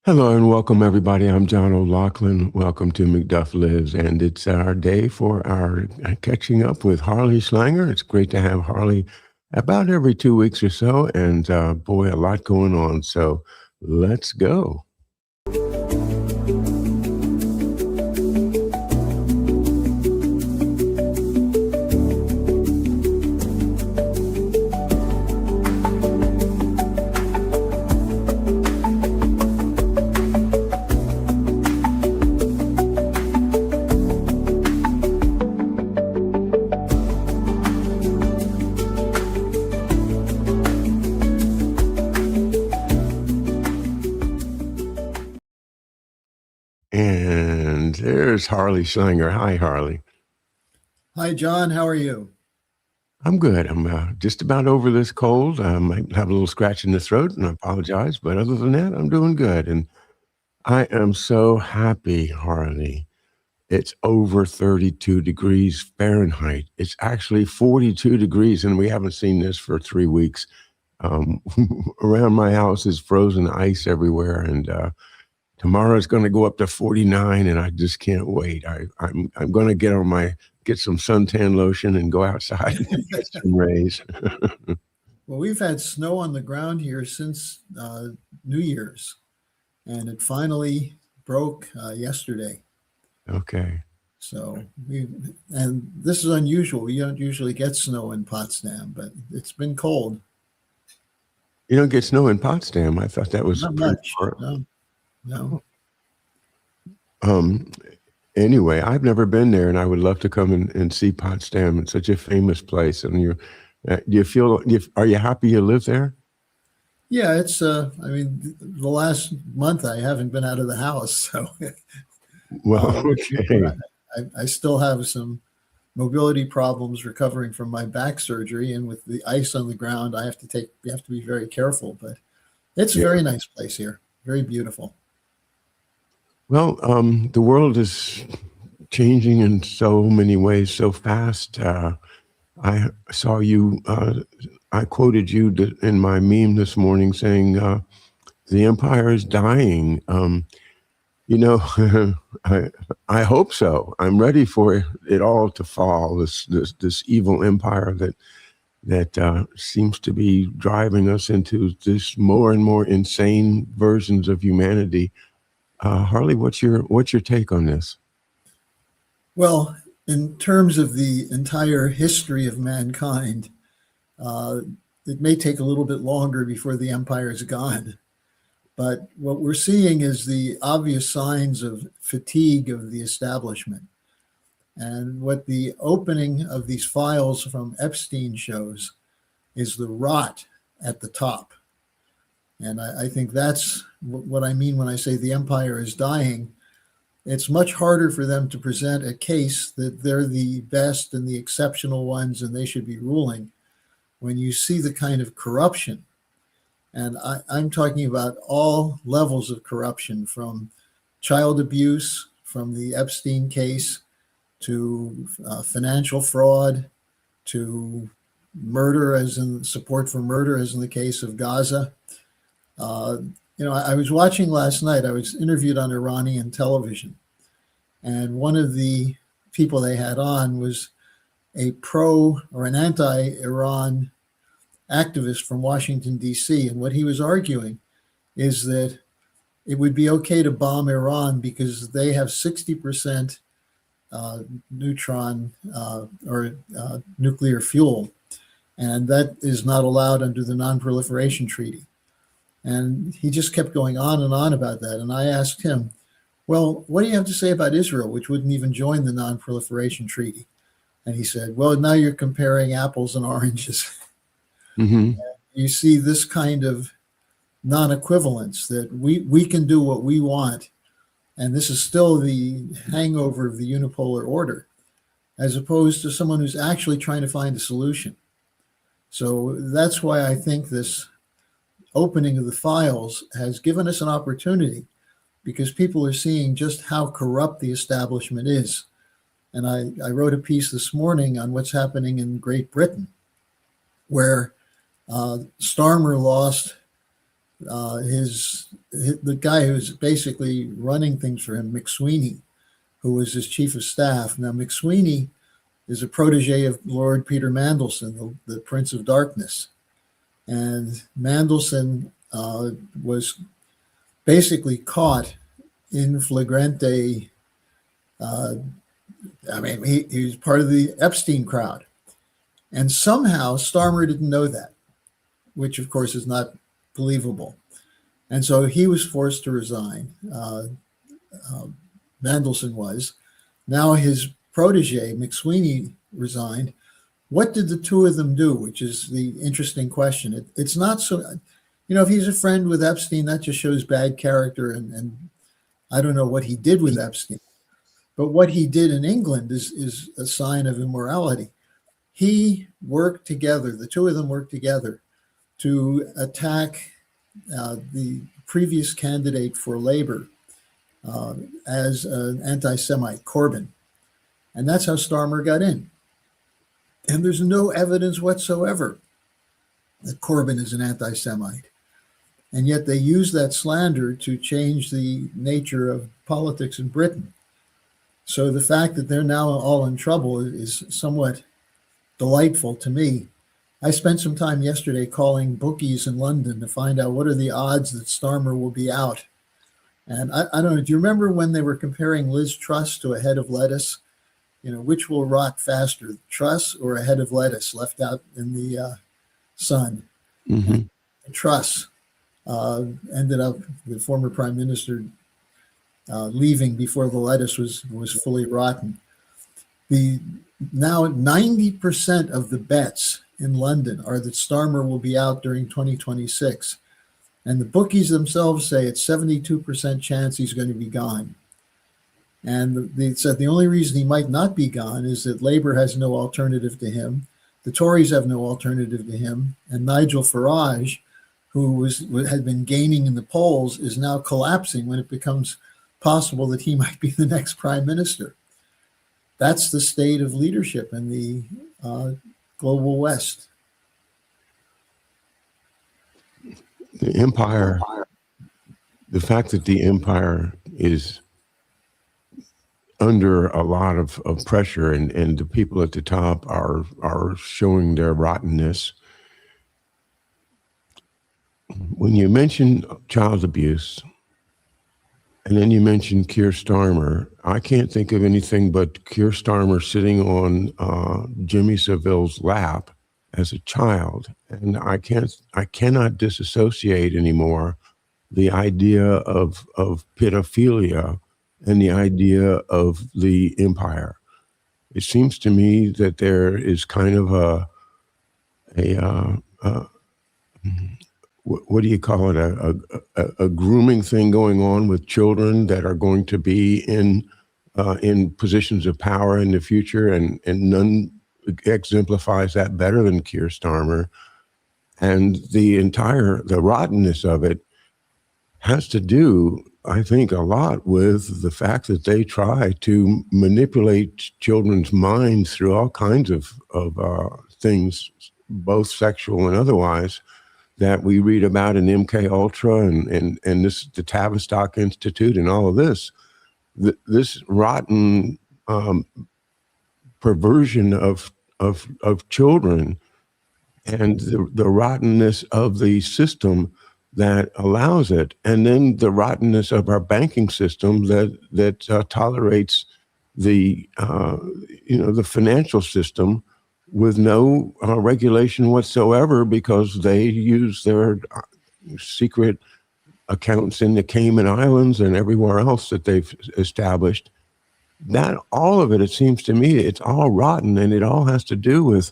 Hello and welcome, everybody. I'm John O'Loughlin. Welcome to Macduff Lives, and it's our day for our catching up with Harley Schlanger. It's great to have Harley about every 2 weeks or so, and boy, a lot going on. So let's go. And there's Harley Schlanger. Hi, Harley. Hi, John. How are you? I'm good. I'm just about over this cold. I might have a little scratch in the throat, and I apologize. But other than that, I'm doing good. And I am so happy, Harley. It's over 32 degrees Fahrenheit. It's actually 42 degrees, and we haven't seen this for 3 weeks. Um, Around my house is frozen ice everywhere, and tomorrow it's going to go up to 49, and I just can't wait. I'm going to get some suntan lotion and go outside and get some rays. Well, we've had snow on the ground here since New Year's, and it finally broke yesterday. Okay. So and this is unusual. We don't usually get snow in Potsdam, but it's been cold. You don't get snow in Potsdam. I thought that was Not pretty much. far. No, no. Um, Anyway, I've never been there, and I would love to come and see Potsdam. It's such a famous place. And are you happy you live there? Yeah, it's. I mean, the last month I haven't been out of the house, so Well, but okay. I still have some mobility problems recovering from my back surgery, and with the ice on the ground, you have to be very careful. But it's a Yeah. very nice place here, very beautiful. Well, the world is changing in so many ways so fast. I saw you, I quoted you in my meme this morning saying, the empire is dying. You know, I, I hope so. I'm ready for it all to fall. This evil empire that seems to be driving us into this more and more insane versions of humanity. Harley, what's your take on this? Well, in terms of the entire history of mankind, uh, it may take a little bit longer before the empire is gone. But what we're seeing is the obvious signs of fatigue of the establishment. And what the opening of these files from Epstein shows is the rot at the top. And I think that's what I mean when I say the empire is dying. It's much harder for them to present a case that they're the best and the exceptional ones and they should be ruling when you see the kind of corruption. And I'm talking about all levels of corruption, from child abuse, from the Epstein case, to financial fraud, to murder, as in support for murder, as in the case of Gaza. Uh, I was watching last night, I was interviewed on Iranian television, and one of the people they had on was a pro or an anti Iran activist from Washington, D.C. And what he was arguing is that it would be okay to bomb Iran because they have 60% neutron or nuclear fuel, and that is not allowed under the Non-Proliferation Treaty. And he just kept going on and on about that. And I asked him, well, what do you have to say about Israel, which wouldn't even join the Non-Proliferation Treaty? And he said, well, now you're comparing apples and oranges. Mm-hmm. You see this kind of non-equivalence that we can do what we want. And this is still the hangover of the unipolar order, as opposed to someone who's actually trying to find a solution. So that's why I think this opening of the files has given us an opportunity, because people are seeing just how corrupt the establishment is. And I wrote a piece this morning on what's happening in Great Britain, where Starmer lost his the guy who's basically running things for him, McSweeney, who was his chief of staff. Now, McSweeney is a protege of Lord Peter Mandelson, the Prince of Darkness. And Mandelson was basically caught in flagrante. He was part of the Epstein crowd. And somehow Starmer didn't know that, which of course is not believable. And so he was forced to resign. Mandelson was. Now his protege, McSweeney, resigned. What did the two of them do? Which is the interesting question. It's not so, if he's a friend with Epstein, that just shows bad character. And I don't know what he did with Epstein. But what he did in England is a sign of immorality. He worked together, the two of them worked together to attack the previous candidate for Labour as an anti-Semite, Corbyn. And that's how Starmer got in. And there's no evidence whatsoever that Corbyn is an anti-Semite. And yet they use that slander to change the nature of politics in Britain. So the fact that they're now all in trouble is somewhat delightful to me. I spent some time yesterday calling bookies in London to find out what are the odds that Starmer will be out. And I don't know, do you remember when they were comparing Liz Truss to a head of lettuce? Which will rot faster, Truss or a head of lettuce left out in the sun? Mm-hmm. Truss ended up, the former prime minister, leaving before the lettuce was fully rotten. Now 90% of the bets in London are that Starmer will be out during 2026. And the bookies themselves say it's 72% chance he's going to be gone. And they said the only reason he might not be gone is that Labour has no alternative to him. The Tories have no alternative to him. And Nigel Farage, who had been gaining in the polls, is now collapsing when it becomes possible that he might be the next prime minister. That's the state of leadership in the global West. The empire, the fact that the empire is under a lot of pressure and the people at the top are showing their rottenness. When you mention child abuse, and then you mentioned Keir Starmer, I can't think of anything but Keir Starmer sitting on Jimmy Savile's lap as a child. And I cannot disassociate anymore the idea of pedophilia and the idea of the empire. It seems to me that there is kind of what do you call it? A grooming thing going on with children that are going to be in positions of power in the future, and none exemplifies that better than Keir Starmer. And the rottenness of it has to do, I think, a lot with the fact that they try to manipulate children's minds through all kinds of things, both sexual and otherwise, that we read about in MK Ultra and the Tavistock Institute and all of this. This rotten perversion of children and the rottenness of the system that allows it, and then the rottenness of our banking system that tolerates the financial system with no regulation whatsoever, because they use their secret accounts in the Cayman Islands and everywhere else that they've established. That all of it, it seems to me, it's all rotten, and it all has to do with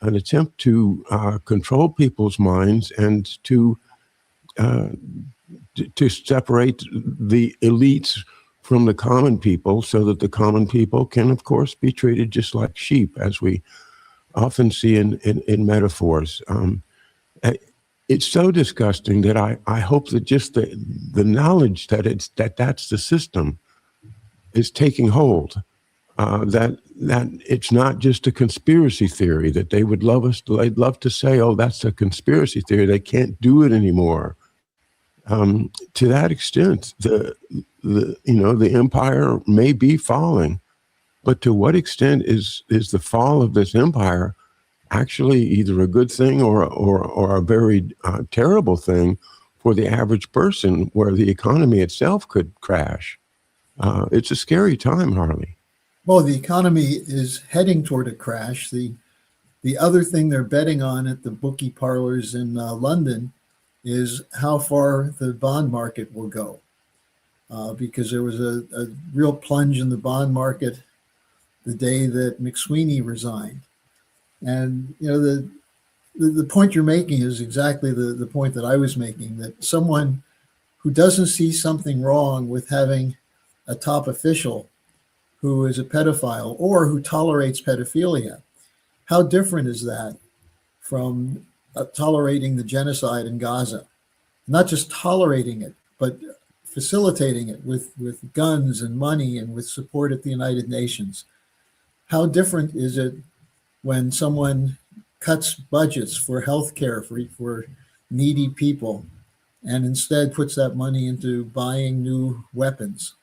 an attempt to control people's minds and to separate the elites from the common people, so that the common people can, of course, be treated just like sheep, as we often see in metaphors. It's so disgusting that I hope that just the knowledge that that's the system is taking hold. That it's not just a conspiracy theory, that they'd love to say, oh, that's a conspiracy theory, they can't do it anymore. To that extent, the empire may be falling, but to what extent is the fall of this empire actually either a good thing or a very terrible thing for the average person, where the economy itself could crash? It's a scary time, Harley. Well, the economy is heading toward a crash. The other thing they're betting on at the bookie parlors in London is how far the bond market will go, because there was a real plunge in the bond market the day that McSweeney resigned. And the point you're making is exactly the point that I was making, that someone who doesn't see something wrong with having a top official who is a pedophile or who tolerates pedophilia, how different is that from tolerating the genocide in Gaza? Not just tolerating it, but facilitating it with guns and money and with support at the United Nations. How different is it when someone cuts budgets for healthcare for needy people and instead puts that money into buying new weapons?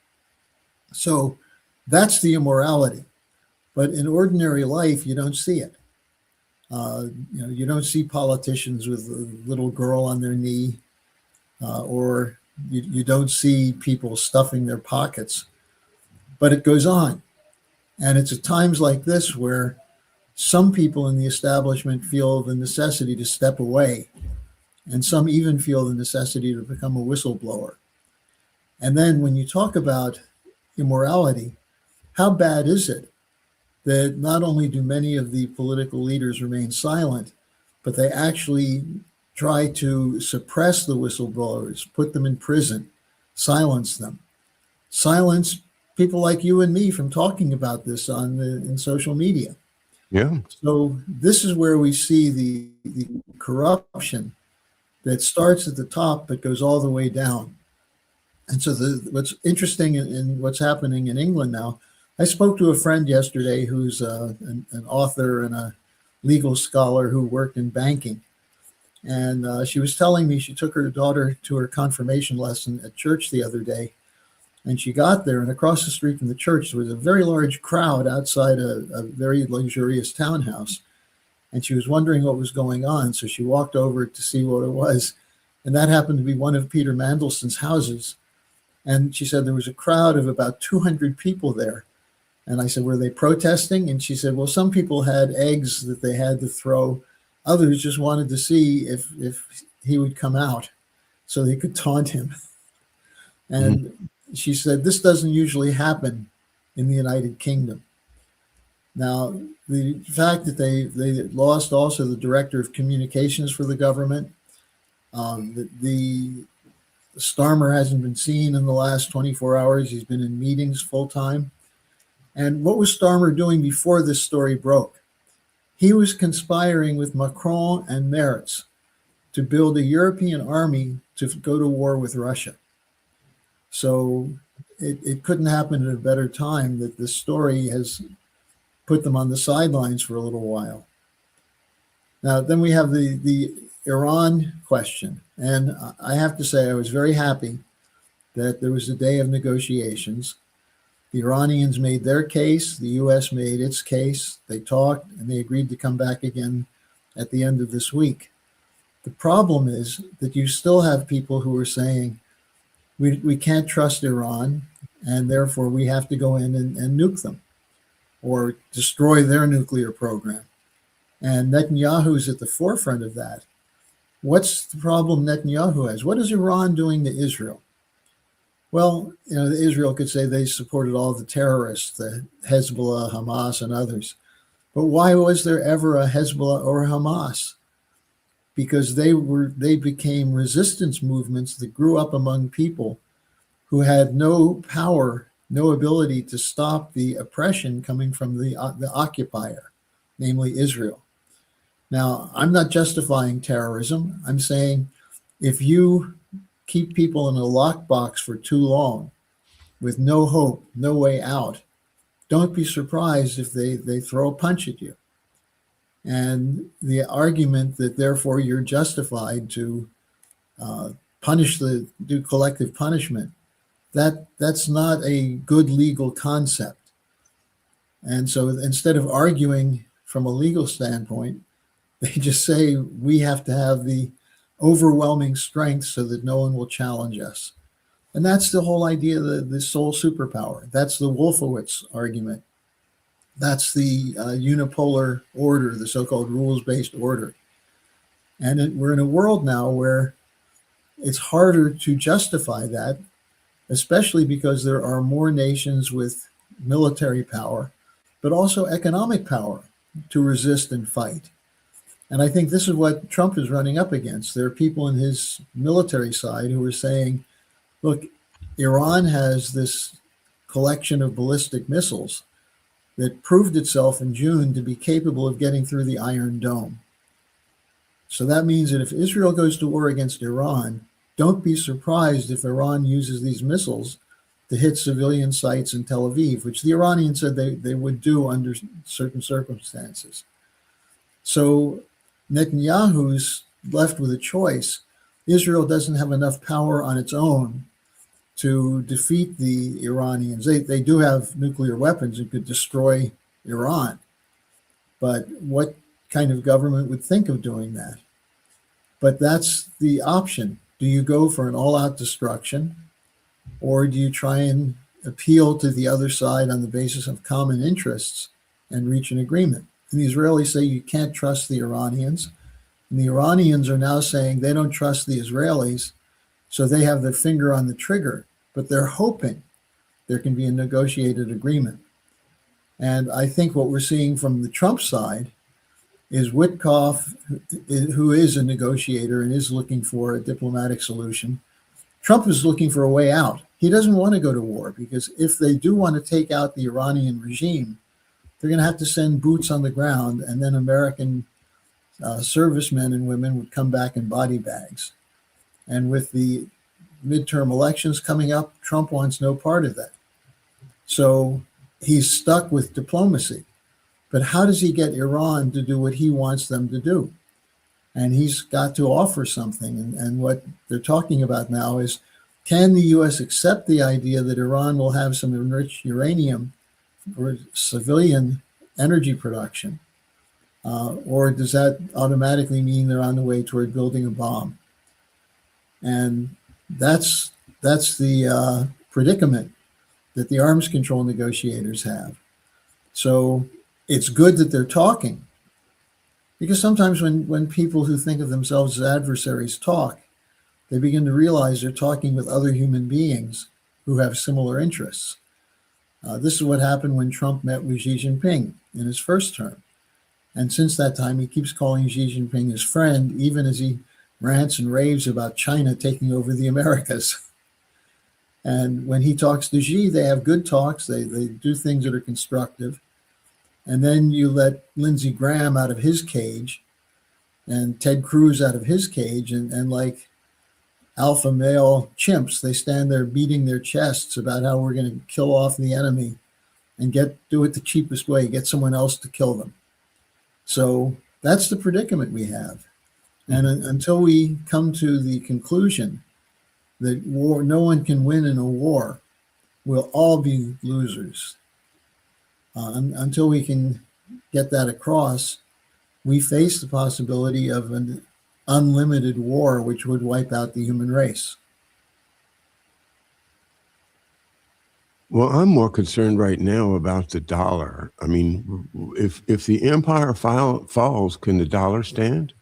So that's the immorality. But in ordinary life, you don't see it. You don't see politicians with a little girl on their knee, or you don't see people stuffing their pockets. But it goes on. And it's at times like this where some people in the establishment feel the necessity to step away, and some even feel the necessity to become a whistleblower. And then when you talk about immorality, how bad is it that not only do many of the political leaders remain silent, but they actually try to suppress the whistleblowers, put them in prison, silence them, silence people like you and me from talking about this in social media. Yeah. So this is where we see the corruption that starts at the top but goes all the way down. And so what's interesting in what's happening in England now, I spoke to a friend yesterday who's an author and a legal scholar who worked in banking. And she was telling me she took her daughter to her confirmation lesson at church the other day. And she got there, and across the street from the church, there was a very large crowd outside a very luxurious townhouse. And she was wondering what was going on. So she walked over to see what it was. And that happened to be one of Peter Mandelson's houses. And she said there was a crowd of about 200 people there. And I said, were they protesting? And she said, well, some people had eggs that they had to throw. Others just wanted to see if he would come out so they could taunt him. And she said, this doesn't usually happen in the United Kingdom. Now, the fact that they lost also the director of communications for the government, the Starmer hasn't been seen in the last 24 hours. He's been in meetings full time. And what was Starmer doing before this story broke? He was conspiring with Macron and Merz to build a European army to go to war with Russia. So it couldn't happen at a better time that this story has put them on the sidelines for a little while. Now, then we have the Iran question. And I have to say, I was very happy that there was a day of negotiations. The Iranians made their case. The U.S. made its case. They talked, and they agreed to come back again at the end of this week. The problem is that you still have people who are saying, we can't trust Iran, and therefore we have to go in and nuke them or destroy their nuclear program. And Netanyahu's at the forefront of that. What's the problem Netanyahu has? What is Iran doing to Israel? Well, Israel could say they supported all the terrorists, the Hezbollah, Hamas, and others. But why was there ever a Hezbollah or a Hamas? Because they became resistance movements that grew up among people who had no power, no ability to stop the oppression coming from the occupier, namely Israel. Now, I'm not justifying terrorism. I'm saying if you keep people in a lockbox for too long with no hope, no way out, don't be surprised if they throw a punch at you. And the argument that therefore you're justified to do collective punishment, that's not a good legal concept. And so instead of arguing from a legal standpoint, they just say we have to have the overwhelming strength so that no one will challenge us. And that's the whole idea of the sole superpower. That's the Wolfowitz argument. That's the unipolar order, the so-called rules-based order. And we're in a world now where it's harder to justify that, especially because there are more nations with military power, but also economic power to resist and fight. And I think this is what Trump is running up against. There are people in his military side who are saying, look, Iran has this collection of ballistic missiles that proved itself in June to be capable of getting through the Iron Dome. So that means that if Israel goes to war against Iran, don't be surprised if Iran uses these missiles to hit civilian sites in Tel Aviv, which the Iranians said they would do under certain circumstances. So Netanyahu's left with a choice. Israel doesn't have enough power on its own to defeat the Iranians. They do have nuclear weapons and could destroy Iran. But what kind of government would think of doing that? But that's the option. Do you go for an all-out destruction, or do you try and appeal to the other side on the basis of common interests and reach an agreement? And the Israelis say you can't trust the Iranians. And the Iranians are now saying they don't trust the Israelis, so they have their finger on the trigger, but they're hoping there can be a negotiated agreement. And I think what we're seeing from the Trump side is Witkoff, who is a negotiator and is looking for a diplomatic solution. Trump is looking for a way out. He doesn't want to go to war because if they do want to take out the Iranian regime, they're going to have to send boots on the ground, and then American servicemen and women would come back in body bags. And with the midterm elections coming up, Trump wants no part of that. So he's stuck with diplomacy. But how does he get Iran to do what he wants them to do? And he's got to offer something. And what they're talking about now is, can the U.S. accept the idea that Iran will have some enriched uranium for civilian energy production? Or does that automatically mean they're on the way toward building a bomb? And that's the predicament that the arms control negotiators have. So it's good that they're talking, because sometimes when people who think of themselves as adversaries talk, they begin to realize they're talking with other human beings who have similar interests. This is what happened when Trump met with Xi Jinping in his first term. And since that time, he keeps calling Xi Jinping his friend, even as he rants and raves about China taking over the Americas. And when he talks to Xi, they have good talks. They do things that are constructive. And then you let Lindsey Graham out of his cage and Ted Cruz out of his cage. And like alpha male chimps, they stand there beating their chests about how we're going to kill off the enemy and do it the cheapest way, get someone else to kill them. So that's the predicament we have. And until we come to the conclusion that no one can win in a war, we'll all be losers. Until we can get that across, we face the possibility of an unlimited war, which would wipe out the human race. Well, I'm more concerned right now about the dollar. I mean, if the empire falls, can the dollar stand?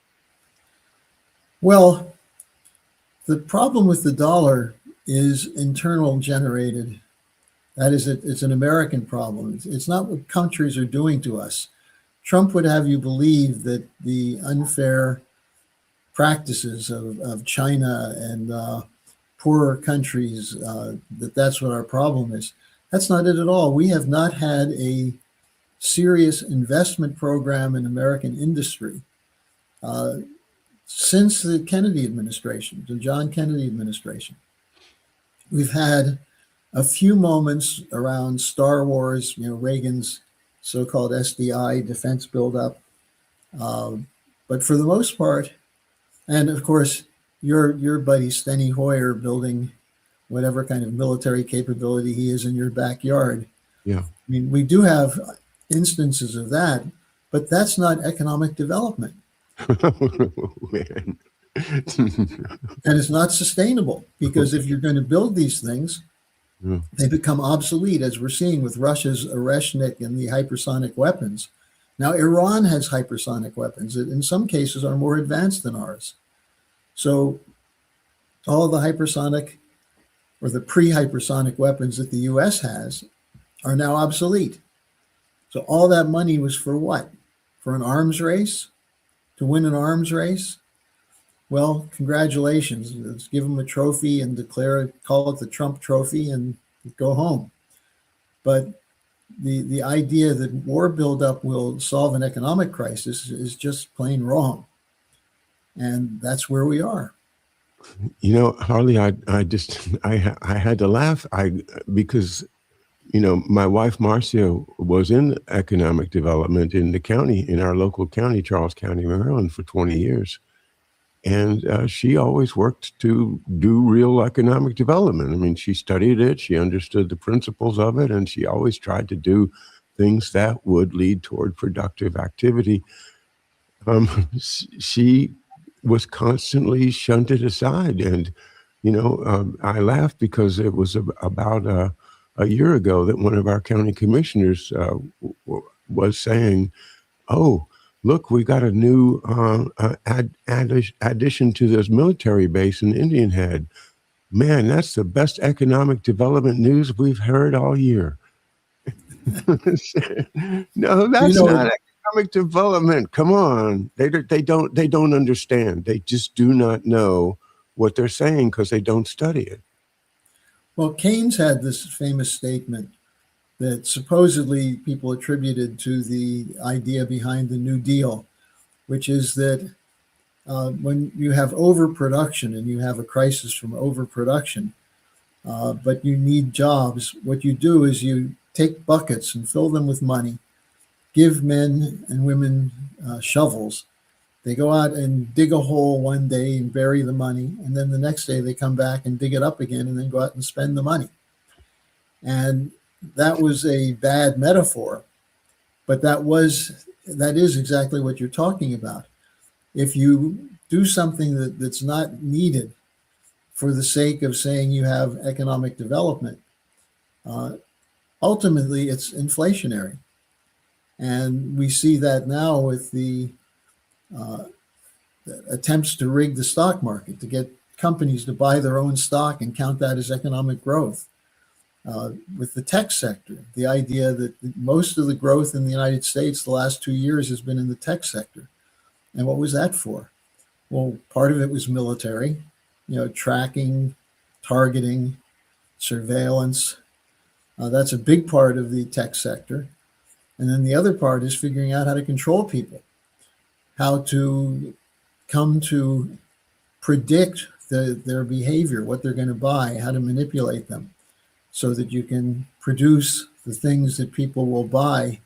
Well, the problem with the dollar is internal generated. That is, it's an American problem. It's not what countries are doing to us. Trump would have you believe that the unfair practices of China and poorer countries, that's what our problem is. That's not it at all. We have not had a serious investment program in American industry since the Kennedy administration, the John Kennedy administration. We've had a few moments around Star Wars, Reagan's so-called SDI, defense buildup. But for the most part, and of course, your buddy Steny Hoyer building whatever kind of military capability he is in your backyard. Yeah. I mean, we do have instances of that, but that's not economic development, Man. and it's not sustainable because if you're going to build these things, Yeah. they become obsolete, as we're seeing with Russia's Oreshnik and the hypersonic weapons. Now, Iran has hypersonic weapons that in some cases are more advanced than ours. So all of the hypersonic or the pre-hypersonic weapons that the US has are now obsolete. So all that money was for what? For an arms race? To win an arms race? Well, congratulations. Let's give them a trophy and call it the Trump trophy and go home. But the idea that war buildup will solve an economic crisis is just plain wrong. And that's where we are. Harley, I had to laugh. Because my wife Marcia was in economic development in the county, in our local county, Charles County, Maryland, for 20 years. And she always worked to do real economic development. I mean, she studied it, she understood the principles of it, and she always tried to do things that would lead toward productive activity. She was constantly shunted aside. And, I laughed because it was about a year ago that one of our county commissioners was saying, "Oh, look, we got a new addition to this military base in Indian Head. Man, that's the best economic development news we've heard all year." No, You that's know, not economic development. Come on, they don't understand. They just do not know what they're saying because they don't study it. well, Keynes had this famous statement that supposedly people attributed to the idea behind the New Deal, which is that when you have overproduction and you have a crisis from overproduction, but you need jobs, what you do is you take buckets and fill them with money, give men and women shovels. They go out and dig a hole one day and bury the money, and then the next day they come back and dig it up again and then go out and spend the money. And that was a bad metaphor, but that is exactly what you're talking about. If you do something that's not needed for the sake of saying you have economic development, ultimately it's inflationary. And we see that now with the attempts to rig the stock market, to get companies to buy their own stock and count that as economic growth. With the tech sector, the idea that most of the growth in the United States the last 2 years has been in the tech sector. And what was that for? Well, part of it was military, tracking, targeting, surveillance. That's a big part of the tech sector. And then the other part is figuring out how to control people, how to come to predict their behavior, what they're going to buy, how to manipulate them, so that you can produce the things that people will buy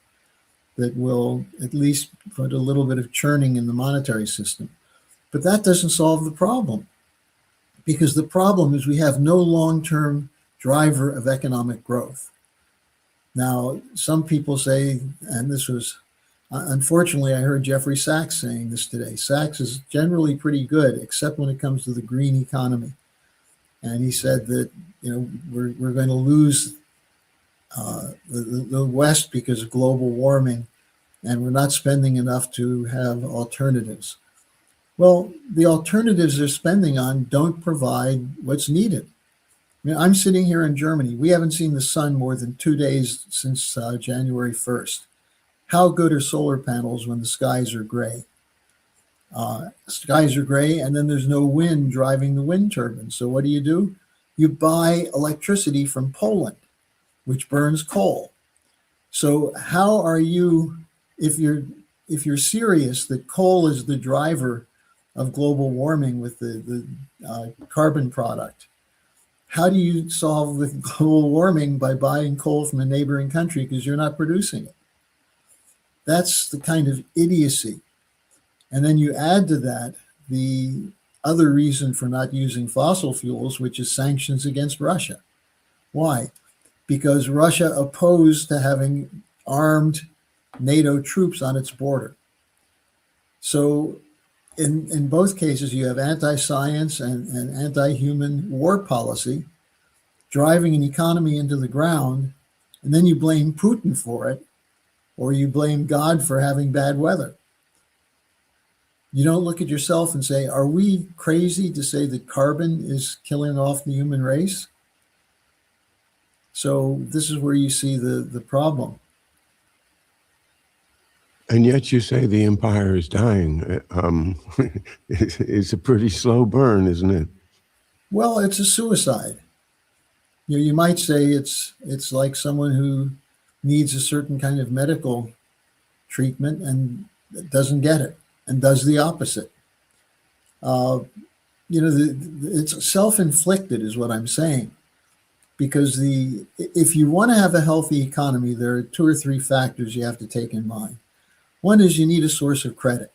that will at least put a little bit of churning in the monetary system. But that doesn't solve the problem, because the problem is we have no long-term driver of economic growth. Now, some people say, and this was, unfortunately, I heard Jeffrey Sachs saying this today. Sachs is generally pretty good, except when it comes to the green economy. And he said that, we're going to lose the West because of global warming, and we're not spending enough to have alternatives. Well, the alternatives they're spending on don't provide what's needed. I mean, I'm sitting here in Germany. We haven't seen the sun more than 2 days since January 1st. How good are solar panels when the skies are gray? Skies are gray, and then there's no wind driving the wind turbines. So what do? You buy electricity from Poland, which burns coal. So how are you, if you're serious that coal is the driver of global warming with the carbon product, how do you solve the global warming by buying coal from a neighboring country because you're not producing it? That's the kind of idiocy. And then you add to that the other reason for not using fossil fuels, which is sanctions against Russia. Why? Because Russia opposed to having armed NATO troops on its border. So in both cases, you have anti-science and anti-human war policy driving an economy into the ground, and then you blame Putin for it, or you blame God for having bad weather. You don't look at yourself and say, are we crazy to say that carbon is killing off the human race? So this is where you see the problem. And yet you say the empire is dying. It's a pretty slow burn, isn't it? Well, it's a suicide. You might say it's like someone who needs a certain kind of medical treatment and doesn't get it and does the opposite. It's self-inflicted is what I'm saying, because if you want to have a healthy economy, there are 2 or 3 factors you have to take in mind. One is you need a source of credit.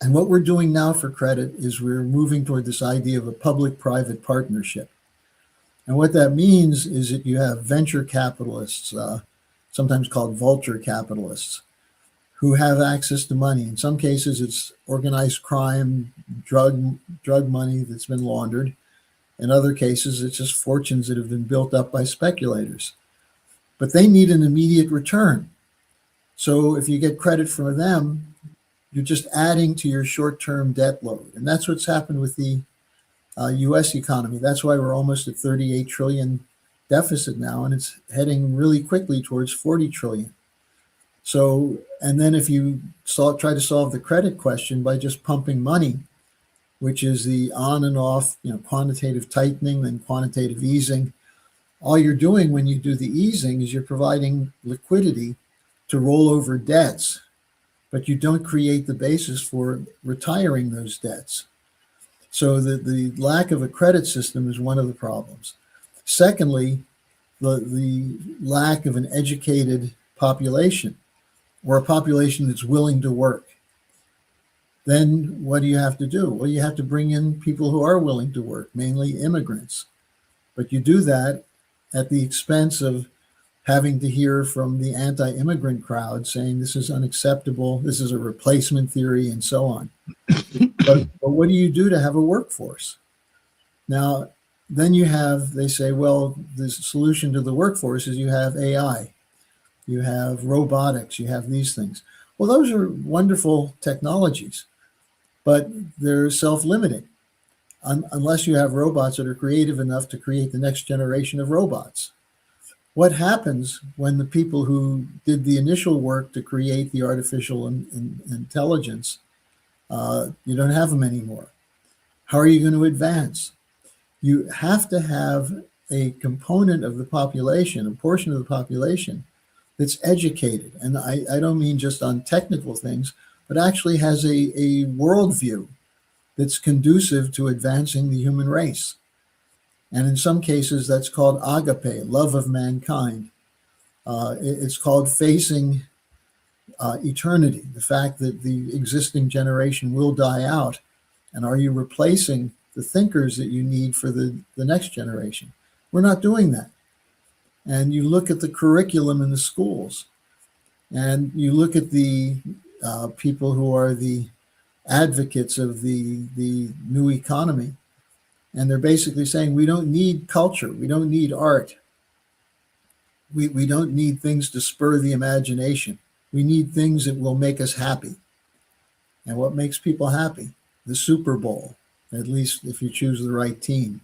And what we're doing now for credit is we're moving toward this idea of a public-private partnership. And what that means is that you have venture capitalists, sometimes called vulture capitalists, who have access to money. In some cases, it's organized crime, drug money that's been laundered. In other cases, it's just fortunes that have been built up by speculators. But they need an immediate return. So if you get credit from them, you're just adding to your short-term debt load. And that's what's happened with the U.S. economy. That's why we're almost at 38 trillion deficit now, and it's heading really quickly towards 40 trillion. So, and then if you try to solve the credit question by just pumping money, which is the on and off, quantitative tightening, then quantitative easing, all you're doing when you do the easing is you're providing liquidity to roll over debts, but you don't create the basis for retiring those debts. So the lack of a credit system is one of the problems. Secondly, the lack of an educated population, or a population that's willing to work. Then what do you have to do? Well, you have to bring in people who are willing to work, mainly immigrants. But you do that at the expense of having to hear from the anti-immigrant crowd saying this is unacceptable, this is a replacement theory, and so on. But what do you do to have a workforce? Now, then they say, well, the solution to the workforce is you have AI, you have robotics, you have these things. Well, those are wonderful technologies, but they're self-limiting unless you have robots that are creative enough to create the next generation of robots. What happens when the people who did the initial work to create the artificial intelligence, you don't have them anymore? How are you going to advance? You have to have a component of the population, a portion of the population that's educated. And I don't mean just on technical things, but actually has a worldview that's conducive to advancing the human race. And in some cases, that's called agape, love of mankind. It's called facing eternity, the fact that the existing generation will die out. And are you replacing the thinkers that you need for the next generation? We're not doing that. And you look at the curriculum in the schools, and you look at the people who are the advocates of the new economy, and they're basically saying we don't need culture, we don't need art, we don't need things to spur the imagination. We need things that will make us happy. And what makes people happy? The Super Bowl, at least if you choose the right team.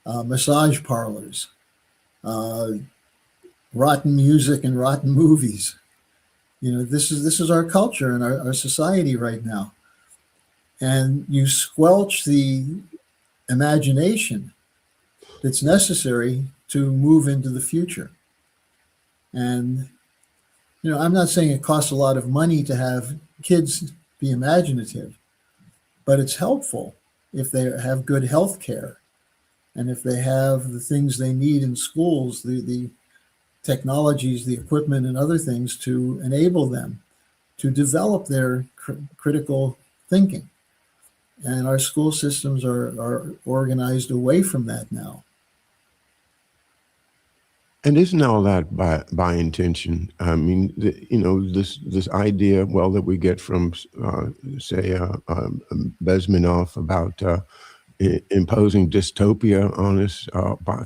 Massage parlors, rotten music and rotten movies. This is our culture and our society right now. And you squelch the imagination that's necessary to move into the future. And, I'm not saying it costs a lot of money to have kids be imaginative, but it's helpful if they have good health care and if they have the things they need in schools, the technologies, the equipment, and other things to enable them to develop their critical thinking. And our school systems are organized away from that now. And isn't all that by intention? I mean, this idea, well, that we get from, say, Bezmenov about imposing dystopia on us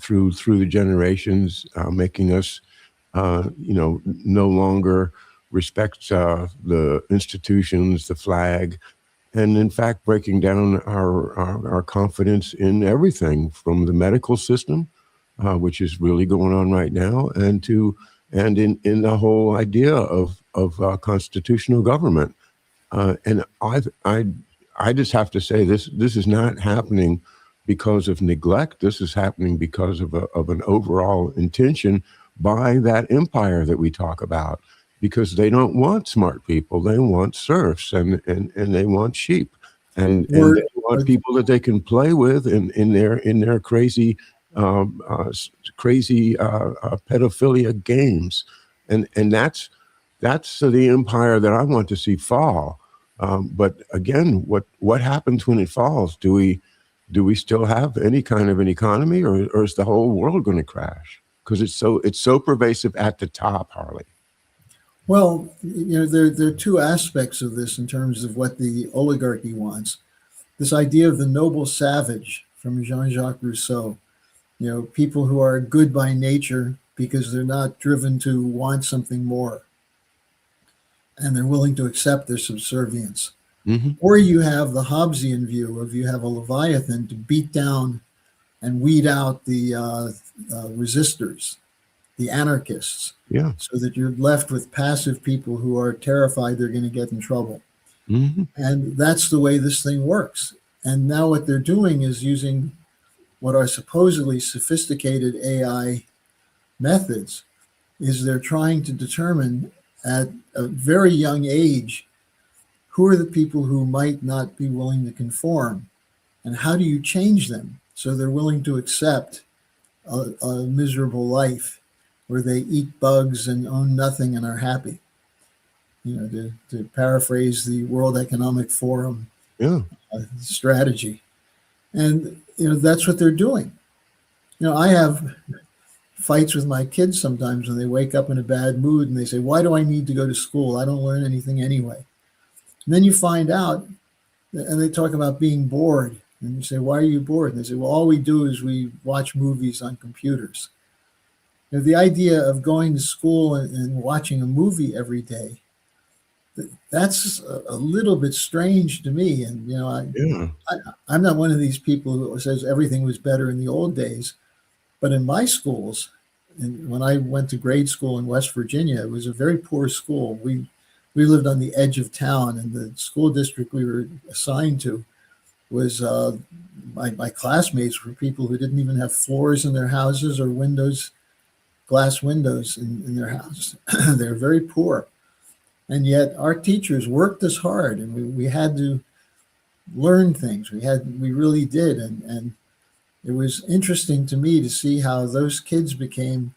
through the generations, making us, no longer respect the institutions, the flag, and in fact breaking down our confidence in everything from the medical system, which is really going on right now, and in the whole idea of constitutional government. And I just have to say this is not happening because of neglect. This is happening because of an overall intention by that empire that we talk about, because they don't want smart people. They want serfs, and they want sheep, and Or, they want people that they can play with in their crazy pedophilia games, and that's the empire that I want to see fall. But again, what happens when it falls? Do we still have any kind of an economy, or is the whole world going to crash? Because it's so pervasive at the top, Harley. well, there are two aspects of this in terms of what the oligarchy wants. This idea of the noble savage from Jean-Jacques Rousseau, people who are good by nature because they're not driven to want something more and they're willing to accept their subservience. Mm-hmm. Or you have the Hobbesian view of you have a Leviathan to beat down and weed out the resistors, the anarchists, Yeah. so that you're left with passive people who are terrified they're going to get in trouble. Mm-hmm. And that's the way this thing works. And now what they're doing is using what are supposedly sophisticated AI methods, is they're trying to determine at a very young age who are the people who might not be willing to conform, and how do you change them so they're willing to accept a miserable life where they eat bugs and own nothing and are happy. To paraphrase the World Economic Forum strategy. And that's what they're doing. I have fights with my kids sometimes when they wake up in a bad mood and they say, why do I need to go to school? I don't learn anything anyway. And then you find out, and they talk about being bored. And you say, why are you bored? And they say, well, all we do is we watch movies on computers. The idea of going to school and watching a movie every day, that's a little bit strange to me. And, I'm not one of these people who says everything was better in the old days. But in my schools, and when I went to grade school in West Virginia, it was a very poor school. We lived on the edge of town, and the school district we were assigned to was my classmates were people who didn't even have floors in their houses or windows, glass windows in their house. They're very poor. And yet our teachers worked us hard, and we had to learn things. We really did. And it was interesting to me to see how those kids became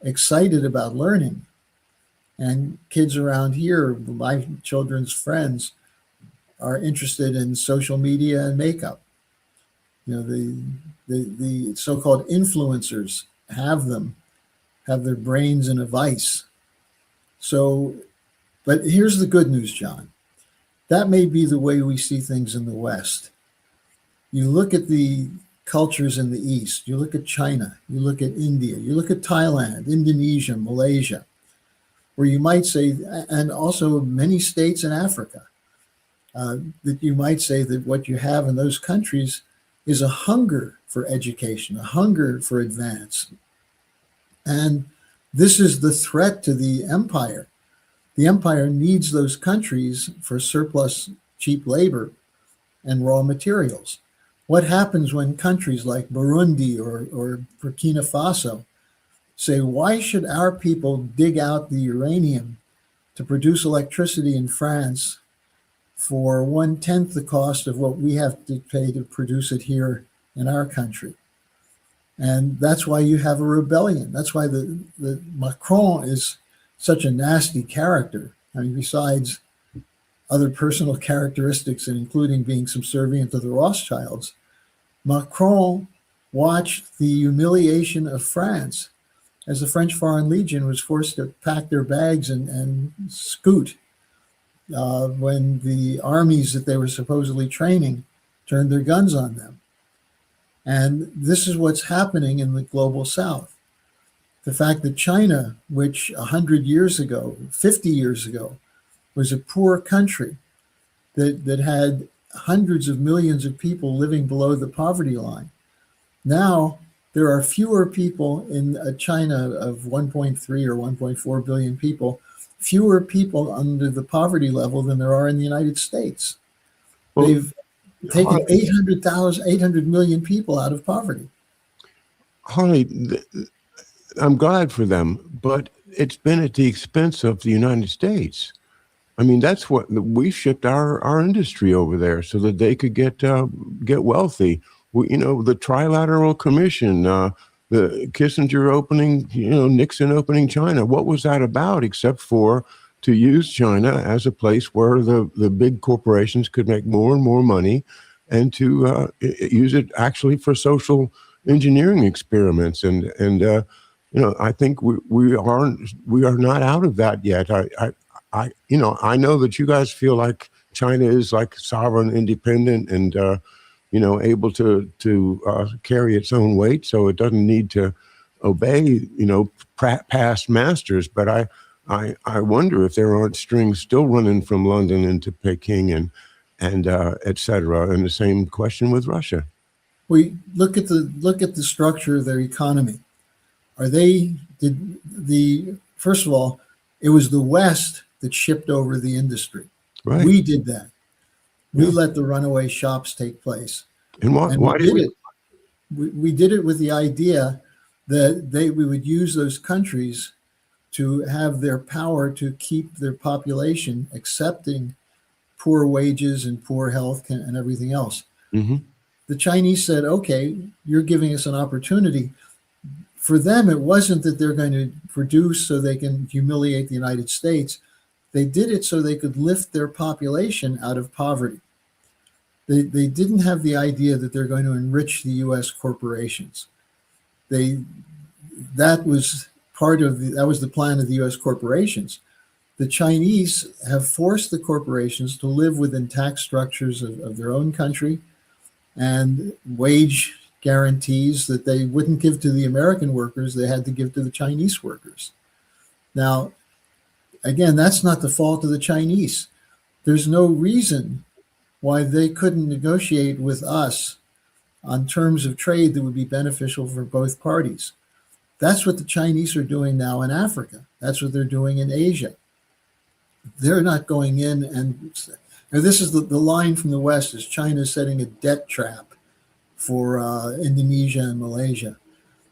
excited about learning. And kids around here, my children's friends, are interested in social media and makeup. The so-called influencers have their brains in a vice. So, but here's the good news, John. That may be the way we see things in the West. You look at the cultures in the East, you look at China, you look at India, you look at Thailand, Indonesia, Malaysia, where you might say, and also many states in Africa, that you might say that what you have in those countries is a hunger for education, a hunger for advance. And this is the threat to the empire. The empire needs those countries for surplus cheap labor and raw materials. What happens when countries like Burundi or Burkina Faso say, why should our people dig out the uranium to produce electricity in France for 1/10 the cost of what we have to pay to produce it here in our country? And that's why you have a rebellion. That's why the Macron is such a nasty character. I mean, besides other personal characteristics, and including being subservient to the Rothschilds, Macron watched the humiliation of France as the French Foreign Legion was forced to pack their bags and scoot when the armies that they were supposedly training turned their guns on them. And this is what's happening in the global South. The fact that China, which 100 years ago, 50 years ago, was a poor country that had hundreds of millions of people living below the poverty line. Now, there are fewer people in China of 1.3 or 1.4 billion people, fewer people under the poverty level than there are in the United States. Well, they've taken 800 million people out of poverty. Harley, I'm glad for them, but it's been at the expense of the United States. I mean, that's what we shipped our industry over there so that they could get wealthy. The Trilateral Commission, the Kissinger opening, Nixon opening China. What was that about except for to use China as a place where the big corporations could make more and more money, and to use it actually for social engineering experiments. And I think we are not out of that yet. I know that you guys feel like China is like sovereign, independent, and able to carry its own weight, so it doesn't need to obey past masters. But I wonder if there aren't strings still running from London into Peking and et cetera. And the same question with Russia. We look at the structure of their economy. First of all, it was the West that shipped over the industry. Right. We did that. We let the runaway shops take place. And why did we? We did it with the idea that we would use those countries to have their power to keep their population accepting poor wages and poor health and everything else. Mm-hmm. The Chinese said, okay, you're giving us an opportunity. For them, it wasn't that they're going to produce so they can humiliate the United States. They did it so they could lift their population out of poverty. They didn't have the idea that they're going to enrich the U.S. corporations. That was the plan of the U.S. corporations. The Chinese have forced the corporations to live within tax structures of their own country and wage guarantees that they wouldn't give to the American workers, they had to give to the Chinese workers. Now, again, that's not the fault of the Chinese. There's no reason why they couldn't negotiate with us on terms of trade that would be beneficial for both parties. That's what the Chinese are doing now in Africa. That's what they're doing in Asia. They're not going in and this is the line from the West is China setting a debt trap for Indonesia and Malaysia.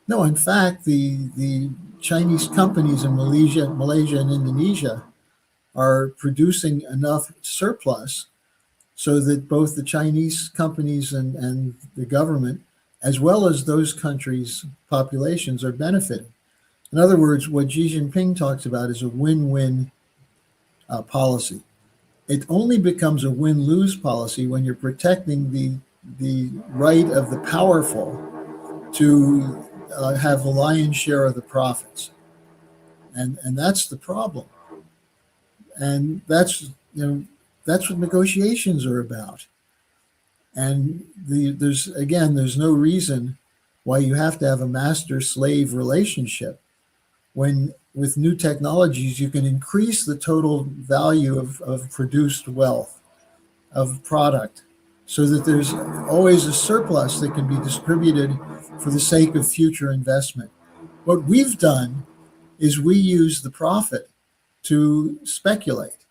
No, in fact, the Chinese companies in Malaysia and Indonesia are producing enough surplus so that both the Chinese companies and the government, as well as those countries' populations, are benefiting. In other words, what Xi Jinping talks about is a win-win policy. It only becomes a win-lose policy when you're protecting the right of the powerful to have the lion's share of the profits. And that's the problem. And that's what negotiations are about. And there's no reason why you have to have a master-slave relationship when with new technologies you can increase the total value of produced wealth, of product, so that there's always a surplus that can be distributed for the sake of future investment. What we've done is we use the profit to speculate,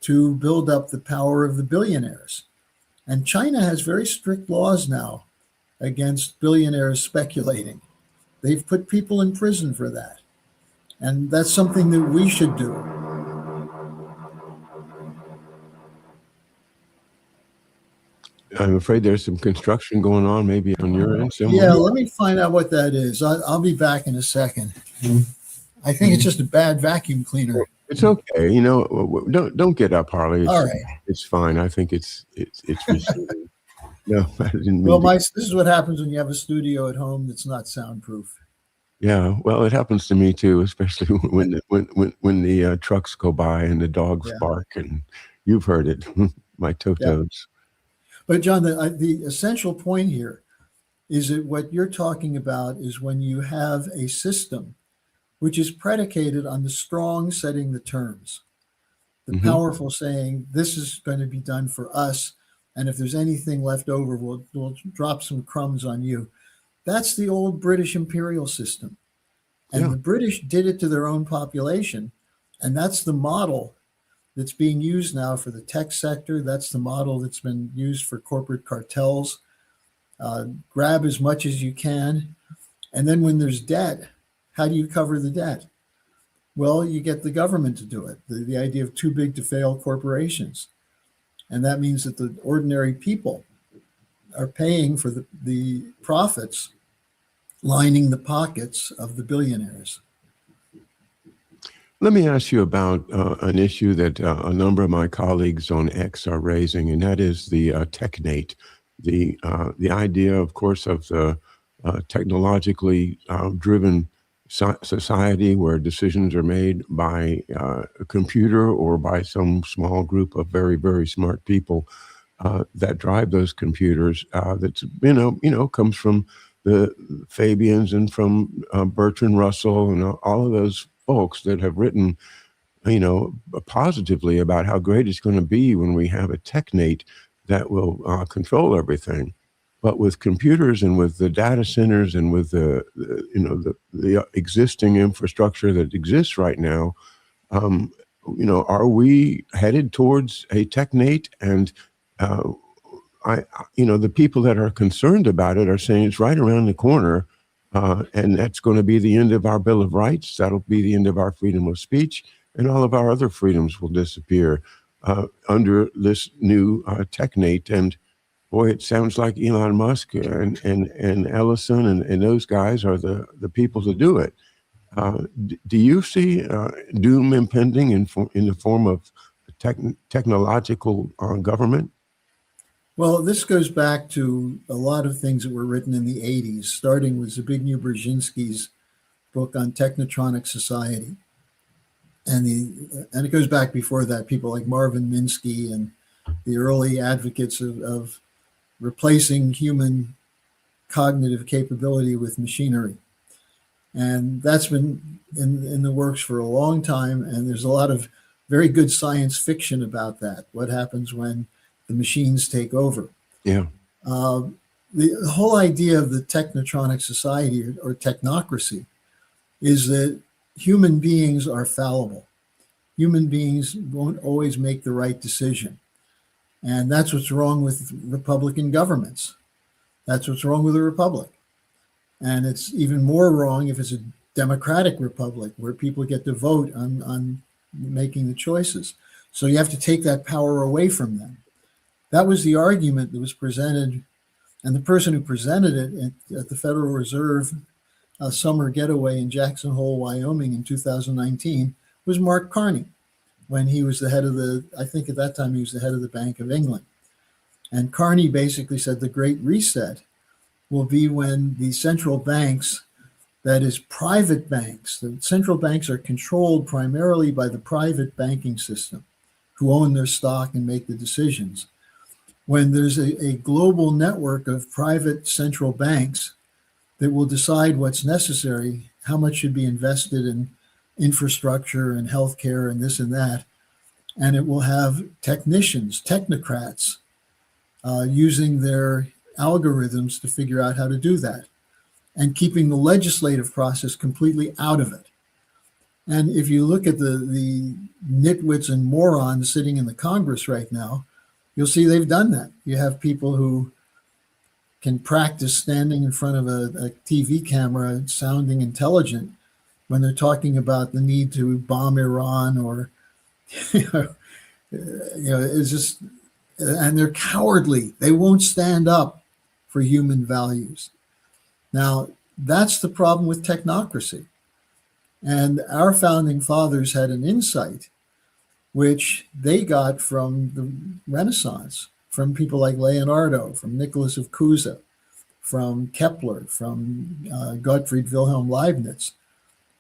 to build up the power of the billionaires. And China has very strict laws now against billionaires speculating. They've put people in prison for that. And that's something that we should do. I'm afraid there's some construction going on, maybe on your end somewhere. Yeah, let me find out what that is. I'll be back in a second. I think it's just a bad vacuum cleaner. It's okay. You know, don't get up, Harley. All right. It's fine. I think it's receiving. No, I didn't Well, mean to. this is what happens when you have a studio at home that's not soundproof. Yeah, well, it happens to me too, especially when the trucks go by and the dogs Yeah. bark, and you've heard it, my Yeah. totos. But John, the essential point here is that what you're talking about is when you have a system which is predicated on the strong setting the terms, the Hmm. powerful saying, this is going to be done for us. And if there's anything left over, we'll drop some crumbs on you. That's the old British imperial system. And Yeah, the British did it to their own population. And that's the model that's being used now for the tech sector. That's the model that's been used for corporate cartels. Grab as much as you can. And then when there's debt, how do you cover the debt? Well, you get the government to do it. The idea of too big to fail corporations. And that means that the ordinary people are paying for the profits lining the pockets of the billionaires. let me ask you about an issue that a number of my colleagues on X are raising, and that is the technate, the idea, of course, of the technologically driven society where decisions are made by a computer or by some small group of very, very smart people that drive those computers. That's comes from the Fabians and from Bertrand Russell and all of those folks that have written, positively about how great it's going to be when we have a technate that will control everything. But with computers and with the data centers and with the existing infrastructure that exists right now, um, are we headed towards a technate? And uh, the people that are concerned about it are saying it's right around the corner, and that's going to be the end of our Bill of Rights. That'll be the end of our freedom of speech, and all of our other freedoms will disappear under this new technate. And boy, it sounds like Elon Musk and Ellison and those guys are the people to do it. Do you see doom impending in the form of technological government? Well, this goes back to a lot of things that were written in the 80s, starting with Zbigniew Brzezinski's book on technotronic society. And it goes back before that, people like Marvin Minsky and the early advocates of replacing human cognitive capability with machinery. And that's been in the works for a long time. And there's a lot of very good science fiction about that. What happens when the machines take over? Yeah. Uh, the whole idea of the technotronic society or technocracy is that human beings are fallible. Human beings won't always make the right decision. And that's what's wrong with Republican governments. That's what's wrong with a republic. And it's even more wrong if it's a democratic republic where people get to vote on making the choices. So you have to take that power away from them. That was the argument that was presented. And the person who presented it at the Federal Reserve summer getaway in Jackson Hole, Wyoming in 2019 was Mark Carney, when he was the head of I think at that time he was the head of the Bank of England. And Carney basically said the Great Reset will be when the central banks, that is private banks, the central banks are controlled primarily by the private banking system, who own their stock and make the decisions. When there's a global network of private central banks that will decide what's necessary, how much should be invested in infrastructure and healthcare and this and that, and it will have technicians, technocrats, using their algorithms to figure out how to do that, and keeping the legislative process completely out of it. And if you look at the nitwits and morons sitting in the Congress right now, you'll see they've done that. You have people who can practice standing in front of a TV camera, sounding intelligent when they're talking about the need to bomb Iran or, it's just, and they're cowardly. They won't stand up for human values. Now, that's the problem with technocracy. And our founding fathers had an insight which they got from the Renaissance, from people like Leonardo, from Nicholas of Cusa, from Kepler, from Gottfried Wilhelm Leibniz,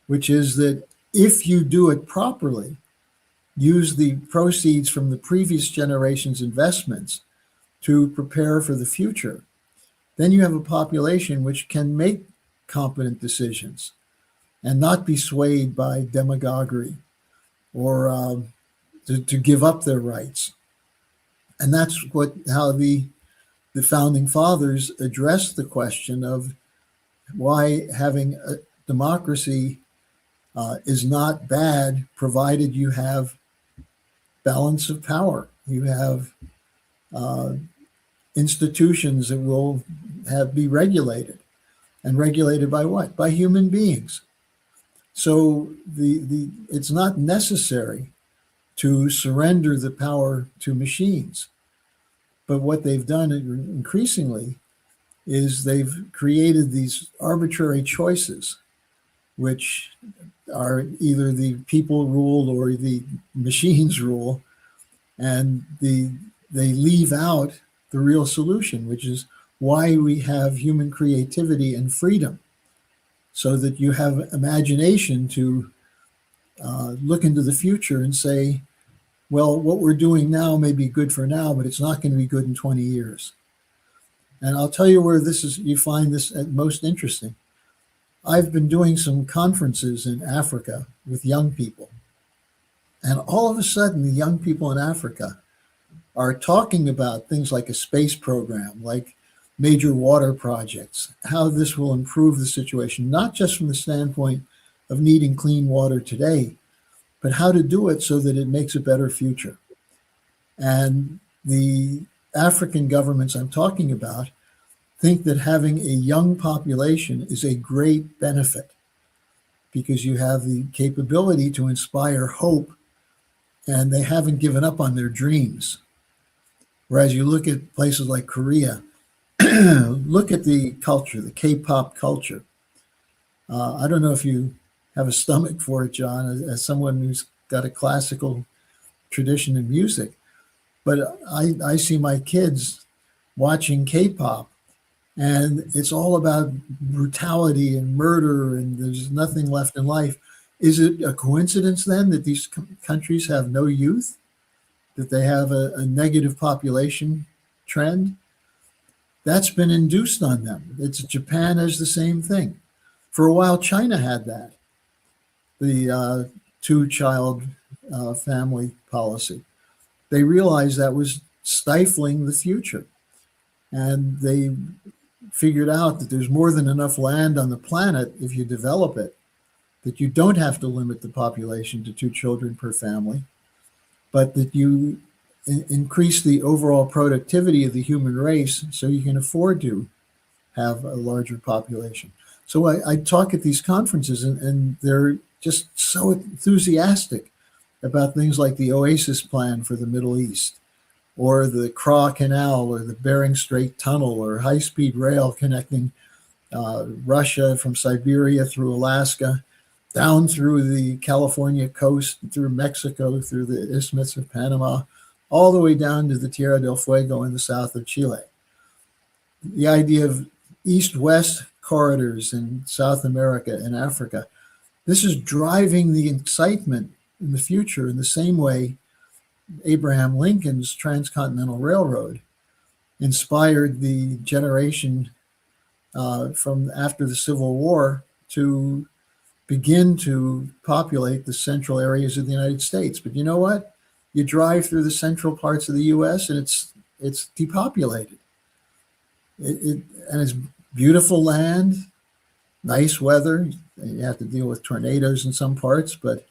which is that if you do it properly, use the proceeds from the previous generation's investments to prepare for the future, then you have a population which can make competent decisions and not be swayed by demagoguery or to give up their rights. And that's how the founding fathers addressed the question of why having a democracy is not bad, provided you have balance of power. You have institutions that will be regulated, and regulated by what? By human beings. So it's not necessary to surrender the power to machines. But what they've done increasingly is they've created these arbitrary choices, which are either the people rule or the machines rule, and they leave out the real solution, which is why we have human creativity and freedom, so that you have imagination to look into the future and say, well, what we're doing now may be good for now, but it's not going to be good in 20 years. And I'll tell you where you find this at most interesting. I've been doing some conferences in Africa with young people. And all of a sudden, the young people in Africa are talking about things like a space program, like major water projects, how this will improve the situation, not just from the standpoint of needing clean water today, but how to do it so that it makes a better future. And the African governments I'm talking about think that having a young population is a great benefit, because you have the capability to inspire hope, and they haven't given up on their dreams. Whereas you look at places like Korea, look at the culture, the K-pop culture. I don't know if you have a stomach for it, John, as someone who's got a classical tradition in music, but I see my kids watching K-pop, and it's all about brutality and murder, and there's nothing left in life. Is it a coincidence then that these countries have no youth, that they have a negative population trend? That's been induced on them. Japan has the same thing. For a while, China had that, the two-child family policy. They realized that was stifling the future. And they figured out that there's more than enough land on the planet, if you develop it, that you don't have to limit the population to 2 children per family, but that you increase the overall productivity of the human race so you can afford to have a larger population. So I talk at these conferences, and they're just so enthusiastic about things like the Oasis Plan for the Middle East, or the Kra Canal, or the Bering Strait Tunnel, or high-speed rail connecting Russia from Siberia through Alaska, down through the California coast, through Mexico, through the Isthmus of Panama, all the way down to the Tierra del Fuego in the south of Chile. The idea of east-west corridors in South America and Africa, this is driving the excitement in the future in the same way Abraham Lincoln's Transcontinental Railroad inspired the generation from after the Civil War to begin to populate the central areas of the United States. But you know what? You drive through the central parts of the U.S. and it's depopulated. And it's beautiful land, nice weather. You have to deal with tornadoes in some parts, but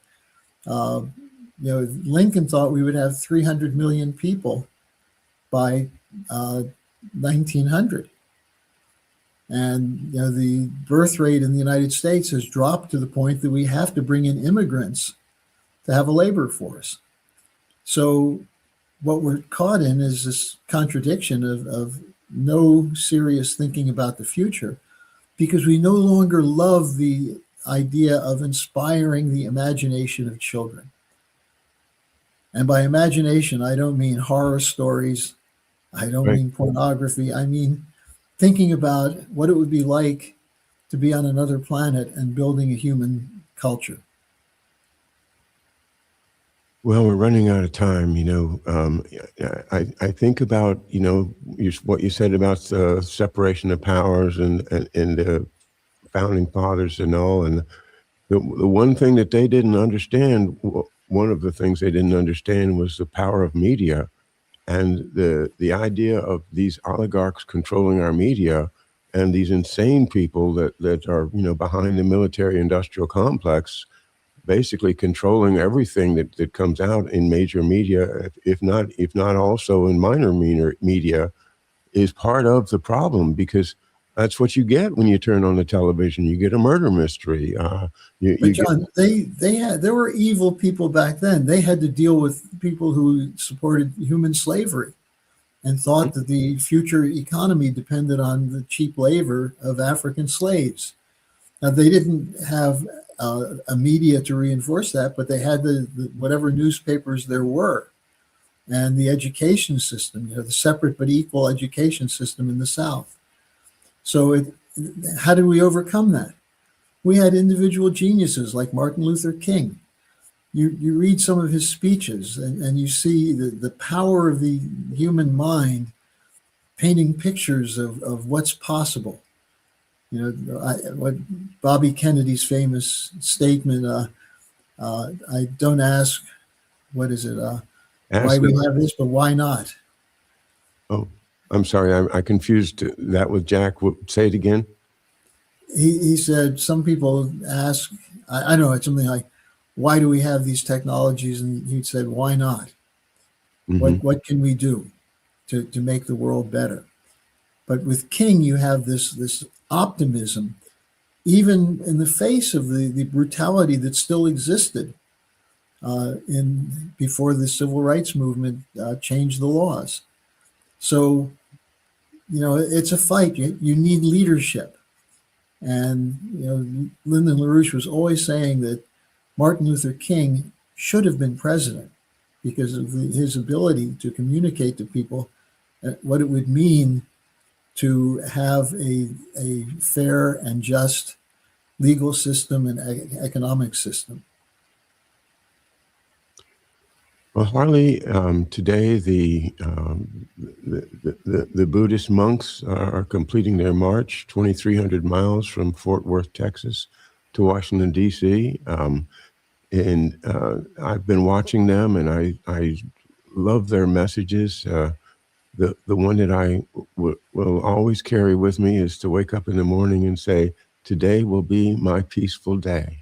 Lincoln thought we would have 300 million people by 1900. And the birth rate in the United States has dropped to the point that we have to bring in immigrants to have a labor force. So what we're caught in is this contradiction of no serious thinking about the future, because we no longer love the idea of inspiring the imagination of children. And by imagination, I don't mean horror stories. I don't Right. mean pornography. I mean thinking about what it would be like to be on another planet and building a human culture. Well, we're running out of time. I think about what you said about the separation of powers and the founding fathers and all, and the one thing that they didn't understand. One of the things they didn't understand was the power of media, and the idea of these oligarchs controlling our media, and these insane people that are behind the military industrial complex, basically controlling everything that comes out in major media, if not also in minor media, is part of the problem, because that's what you get when you turn on the television. You get a murder mystery. But You get John, there were evil people back then. They had to deal with people who supported human slavery and thought that the future economy depended on the cheap labor of African slaves. Now, they didn't have a media to reinforce that, but they had the whatever newspapers there were, and the education system, the separate but equal education system in the South. So, how did we overcome that? We had individual geniuses like Martin Luther King. You read some of his speeches, and you see the power of the human mind painting pictures of what's possible. What Bobby Kennedy's famous statement, I don't ask, what is it, why asked we them. have this, but why not? Oh, I'm sorry, I confused that with Jack. Say it again. He said, some people ask, I know it's something like, why do we have these technologies? And he said, why not? Mm-hmm. What can we do to make the world better? But with King, you have this optimism, even in the face of the brutality that still existed before the civil rights movement changed the laws. So, it's a fight. You need leadership. And, Lyndon LaRouche was always saying that Martin Luther King should have been president because of his ability to communicate to people what it would mean to have a fair and just legal system and economic system. Well, Harley, today the Buddhist monks are completing their march, 2,300 miles from Fort Worth, Texas, to Washington, D.C. And I've been watching them, and I love their messages. The one that I will always carry with me is to wake up in the morning and say, "Today will be my peaceful day."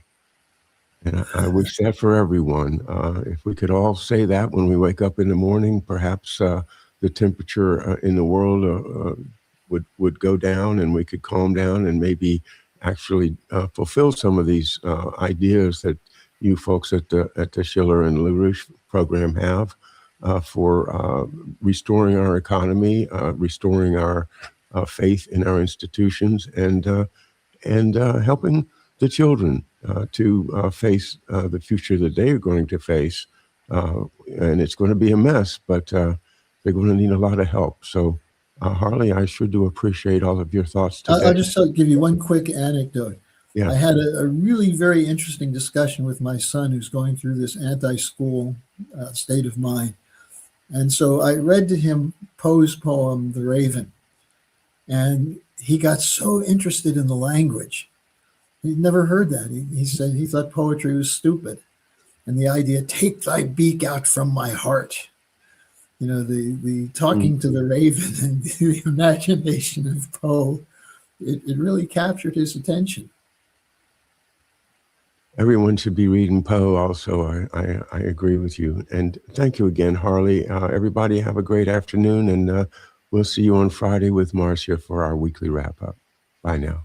And I wish that for everyone. If we could all say that when we wake up in the morning, perhaps the temperature in the world would go down, and we could calm down and maybe actually fulfill some of these ideas that you folks at the Schiller and LaRouche program have for restoring our economy, restoring our faith in our institutions, and helping the children to face the future that they are going to face. And it's going to be a mess, but they're going to need a lot of help. So, Harley, I sure do appreciate all of your thoughts today. I'll just give you one quick anecdote. Yeah. I had a really very interesting discussion with my son who's going through this anti-school state of mind. And so I read to him Poe's poem, The Raven. And he got so interested in the language. He'd never heard that. He said he thought poetry was stupid. And the idea, take thy beak out from my heart. The talking to the raven and the imagination of Poe, it really captured his attention. Everyone should be reading Poe also. I agree with you. And thank you again, Harley. Everybody have a great afternoon, and we'll see you on Friday with Marcia for our weekly wrap-up. Bye now.